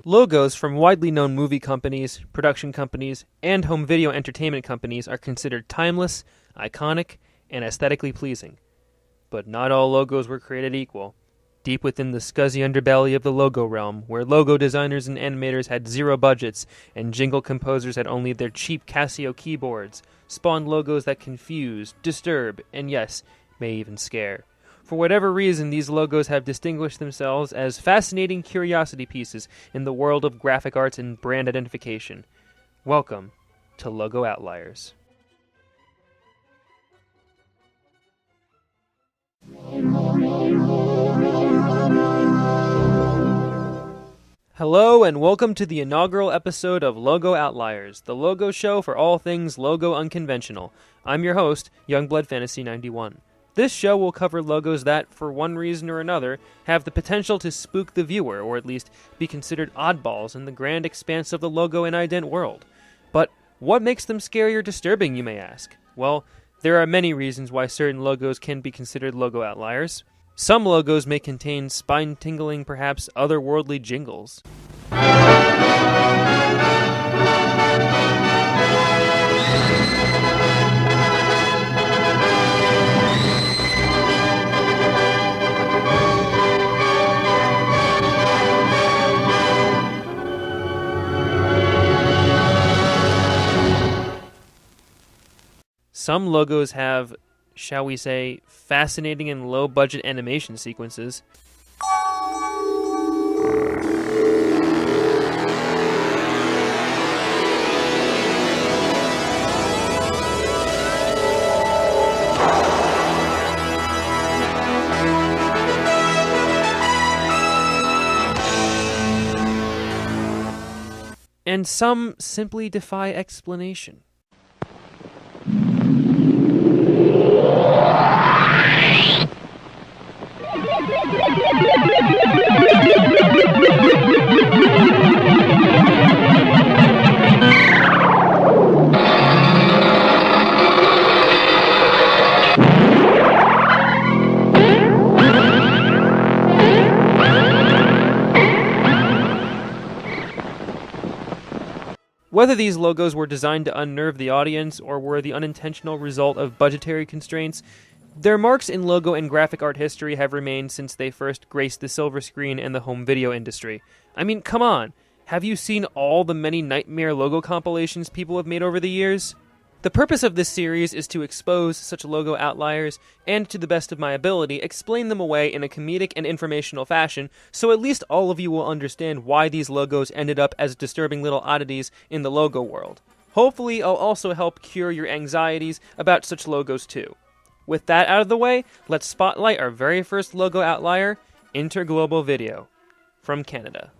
Logos from widely known movie companies, production companies, and home video entertainment companies are considered timeless, iconic, and aesthetically pleasing. But not all logos were created equal. Deep within the scuzzy underbelly of the logo realm, where logo designers and animators had zero budgets and jingle composers had only their cheap Casio keyboards, spawned logos that confuse, disturb, and yes, may even scare. For whatever reason, these logos have distinguished themselves as fascinating curiosity pieces in the world of graphic arts and brand identification. Welcome to Logo Outliers. Hello and welcome to the inaugural episode of Logo Outliers, the logo show for all things logo unconventional. I'm your host, Youngblood Fantasy 91. This show will cover logos that, for one reason or another, have the potential to spook the viewer, or at least be considered oddballs in the grand expanse of the logo and ident world. But what makes them scary or disturbing, you may ask? Well, there are many reasons why certain logos can be considered logo outliers. Some logos may contain spine-tingling, perhaps otherworldly jingles. Some logos have, shall we say, fascinating and low-budget animation sequences. And some simply defy explanation. Whether these logos were designed to unnerve the audience or were the unintentional result of budgetary constraints, their marks in logo and graphic art history have remained since they first graced the silver screen and the home video industry. I mean, come on! Have you seen all the many nightmare logo compilations people have made over the years? The purpose of this series is to expose such logo outliers and, to the best of my ability, explain them away in a comedic and informational fashion so at least all of you will understand why these logos ended up as disturbing little oddities in the logo world. Hopefully, I'll also help cure your anxieties about such logos too. With that out of the way, let's spotlight our very first logo outlier, Interglobal Video, from Canada.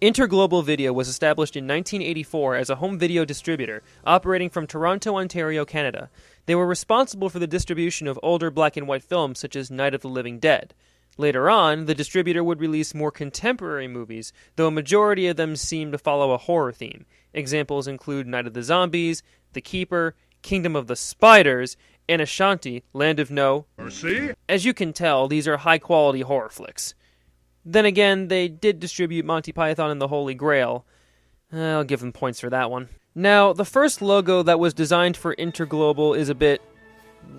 Interglobal Video was established in 1984 as a home video distributor, operating from Toronto, Ontario, Canada. They were responsible for the distribution of older black and white films such as Night of the Living Dead. Later on, the distributor would release more contemporary movies, though a majority of them seem to follow a horror theme. Examples include Night of the Zombies, The Keeper, Kingdom of the Spiders, and Ashanti, Land of No Mercy. As you can tell, these are high-quality horror flicks. Then again, they did distribute Monty Python and the Holy Grail. I'll give them points for that one. Now, the first logo that was designed for Interglobal is a bit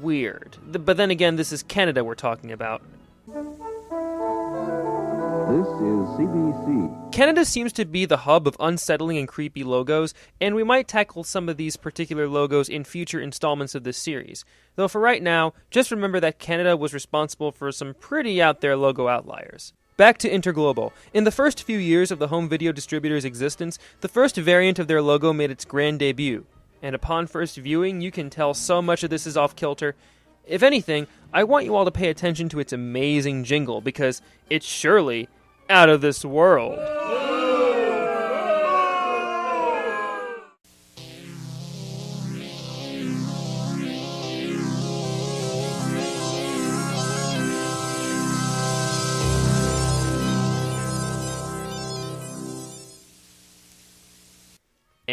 weird. But then again, this is Canada we're talking about. This is CBC. Canada seems to be the hub of unsettling and creepy logos, and we might tackle some of these particular logos in future installments of this series. Though for right now, just remember that Canada was responsible for some pretty out there logo outliers. Back to Interglobal. In the first few years of the home video distributor's existence, the first variant of their logo made its grand debut. And upon first viewing, you can tell so much of this is off-kilter. If anything, I want you all to pay attention to its amazing jingle, because it's surely out of this world.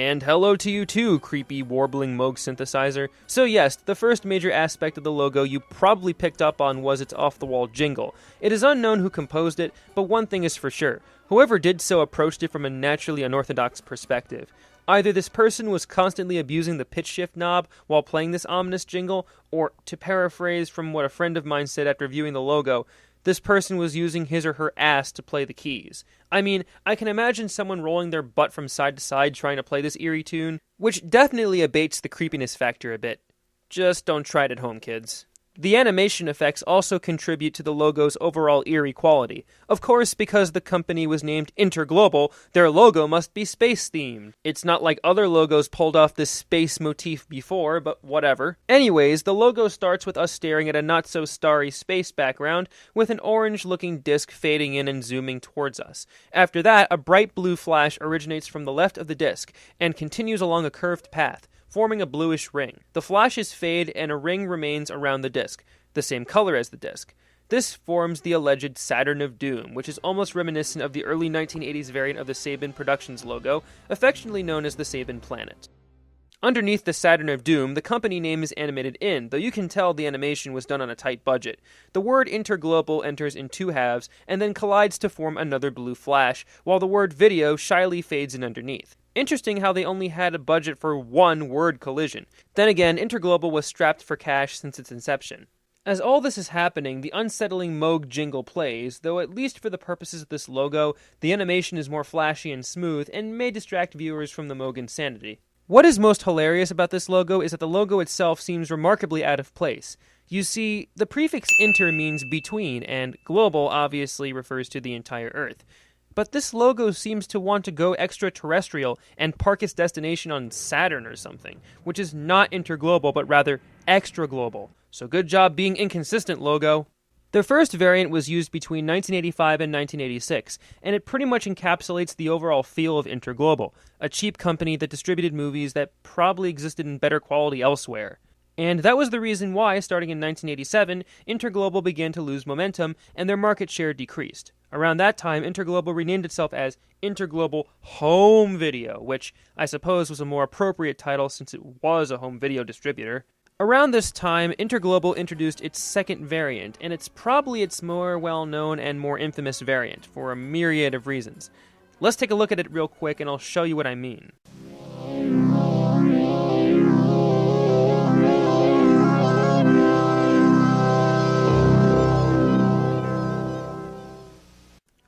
And hello to you too, creepy warbling Moog synthesizer. So yes, the first major aspect of the logo you probably picked up on was its off-the-wall jingle. It is unknown who composed it, but one thing is for sure. Whoever did so approached it from a naturally unorthodox perspective. Either this person was constantly abusing the pitch shift knob while playing this ominous jingle, or, to paraphrase from what a friend of mine said after viewing the logo, this person was using his or her ass to play the keys. I mean, I can imagine someone rolling their butt from side to side trying to play this eerie tune, which definitely abates the creepiness factor a bit. Just don't try it at home, kids. The animation effects also contribute to the logo's overall eerie quality. Of course, because the company was named Interglobal, their logo must be space-themed. It's not like other logos pulled off this space motif before, but whatever. Anyways, the logo starts with us staring at a not-so-starry space background, with an orange-looking disc fading in and zooming towards us. After that, a bright blue flash originates from the left of the disc, and continues along a curved path, forming a bluish ring. The flashes fade and a ring remains around the disc, the same color as the disc. This forms the alleged Saturn of Doom, which is almost reminiscent of the early 1980s variant of the Saban Productions logo, affectionately known as the Saban Planet. Underneath the Saturn of Doom, the company name is animated in, though you can tell the animation was done on a tight budget. The word Interglobal enters in two halves, and then collides to form another blue flash, while the word video shyly fades in underneath. Interesting how they only had a budget for one word collision. Then again, Interglobal was strapped for cash since its inception. As all this is happening, the unsettling Moog jingle plays, though at least for the purposes of this logo, the animation is more flashy and smooth, and may distract viewers from the Moog insanity. What is most hilarious about this logo is that the logo itself seems remarkably out of place. You see, the prefix inter means between, and global obviously refers to the entire Earth. But this logo seems to want to go extraterrestrial and park its destination on Saturn or something, which is not interglobal but rather extra-global. So good job being inconsistent, logo. Their first variant was used between 1985 and 1986, and it pretty much encapsulates the overall feel of Interglobal, a cheap company that distributed movies that probably existed in better quality elsewhere. And that was the reason why, starting in 1987, Interglobal began to lose momentum and their market share decreased. Around that time, Interglobal renamed itself as Interglobal Home Video, which I suppose was a more appropriate title since it was a home video distributor. Around this time, Interglobal introduced its second variant, and it's probably its more well-known and more infamous variant, for a myriad of reasons. Let's take a look at it real quick and I'll show you what I mean.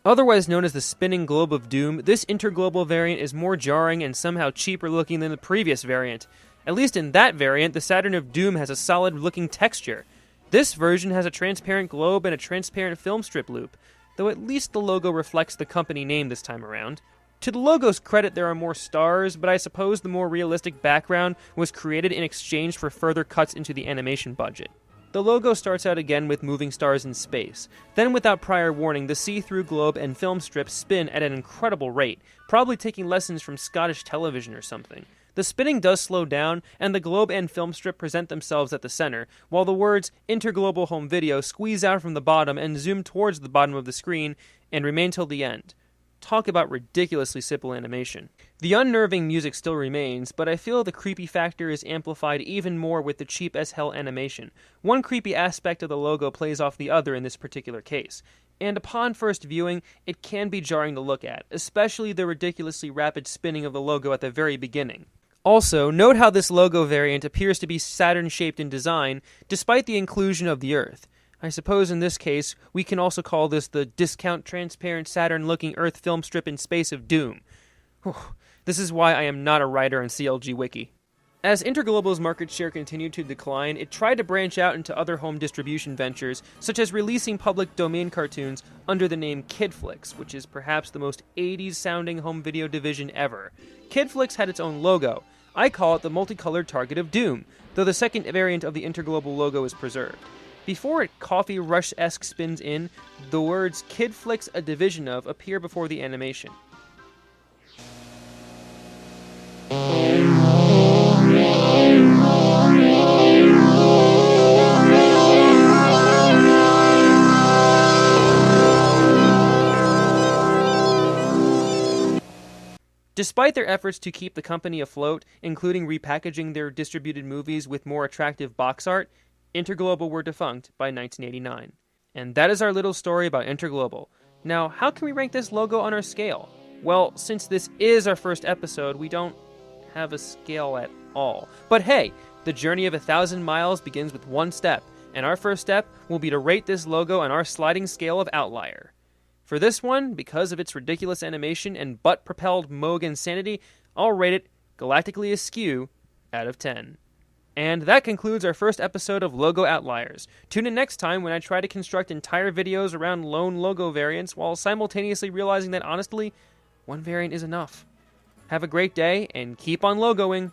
Otherwise known as the spinning globe of doom, this Interglobal variant is more jarring and somehow cheaper looking than the previous variant. At least in that variant, the Saturn of Doom has a solid looking texture. This version has a transparent globe and a transparent film strip loop, though at least the logo reflects the company name this time around. To the logo's credit, there are more stars, but I suppose the more realistic background was created in exchange for further cuts into the animation budget. The logo starts out again with moving stars in space. Then, without prior warning, the see-through globe and film strip spin at an incredible rate, probably taking lessons from Scottish television or something. The spinning does slow down, and the globe and film strip present themselves at the center, while the words Interglobal Home Video squeeze out from the bottom and zoom towards the bottom of the screen and remain till the end. Talk about ridiculously simple animation. The unnerving music still remains, but I feel the creepy factor is amplified even more with the cheap-as-hell animation. One creepy aspect of the logo plays off the other in this particular case. And upon first viewing, it can be jarring to look at, especially the ridiculously rapid spinning of the logo at the very beginning. Also, note how this logo variant appears to be Saturn-shaped in design, despite the inclusion of the Earth. I suppose in this case, we can also call this the discount transparent Saturn-looking Earth film strip in space of doom. Whew. This is why I am not a writer on CLG Wiki. As Interglobal's market share continued to decline, it tried to branch out into other home distribution ventures, such as releasing public domain cartoons under the name Kidflix, which is perhaps the most 80s-sounding home video division ever. Kidflix had its own logo. I call it the multicolored target of doom, though the second variant of the Interglobal logo is preserved. Before it coffee rush-esque spins in, the words Kidflix a division of appear before the animation. Despite their efforts to keep the company afloat, including repackaging their distributed movies with more attractive box art, Interglobal were defunct by 1989. And that is our little story about Interglobal. Now, how can we rank this logo on our scale? Well, since this is our first episode, we don't have a scale at all. But hey, the journey of 1,000 miles begins with one step, and our first step will be to rate this logo on our sliding scale of Outlier. For this one, because of its ridiculous animation and butt-propelled Moog insanity, I'll rate it galactically askew out of 10. And that concludes our first episode of Logo Outliers. Tune in next time when I try to construct entire videos around lone logo variants while simultaneously realizing that honestly, one variant is enough. Have a great day and keep on logoing!